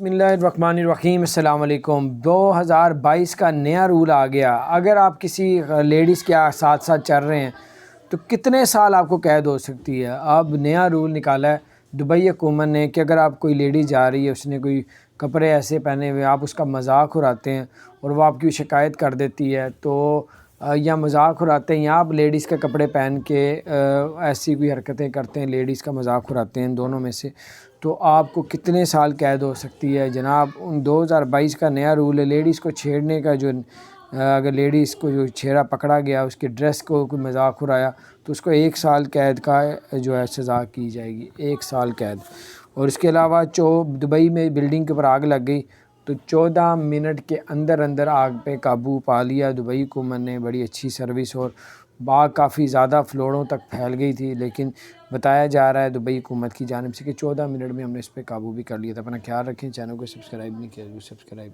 बिस्मिल्लाहिर्रहमानिर्रहीम। अस्सलाम वालेकुम। 2022 का नया रूल आ गया। अगर आप किसी लेडीज़ के साथ साथ चल रहे हैं तो कितने साल आपको कैद हो सकती है। अब नया रूल निकाला है दुबई हुकूमत ने कि अगर आप कोई लेडी जा रही है, उसने कोई कपड़े ऐसे पहने हुए, आप उसका मजाक उड़ाते हैं और वो आपकी शिकायत कर देती है, तो या मजाक उड़ाते हैं या आप लेडीज़ के कपड़े पहन के ऐसी कोई हरकतें करते हैं, लेडीज़ का मजाक उड़ाते हैं, दोनों में से, तो आपको कितने साल कैद हो सकती है जनाब। 2022 का नया रूल है। लेडीज़ को छेड़ने का जो अगर लेडीज़ को जो छेड़ा पकड़ा गया, उसके ड्रेस को कोई मजाक उड़ाया, तो उसको 1 साल कैद का जो है सज़ा की जाएगी, 1 साल कैद। और इसके अलावा दुबई में बिल्डिंग के ऊपर आग लग गई तो 14 मिनट के अंदर अंदर आग पे काबू पा लिया दुबई हुकूमत ने। बड़ी अच्छी सर्विस, और आग काफ़ी ज़्यादा फ्लोरों तक फैल गई थी, लेकिन बताया जा रहा है दुबई हुकूमत की जानिब से कि 14 मिनट में हमने इस पर काबू भी कर लिया था। अपना ख्याल रखें। चैनल को सब्सक्राइब नहीं किया तो सब्सक्राइब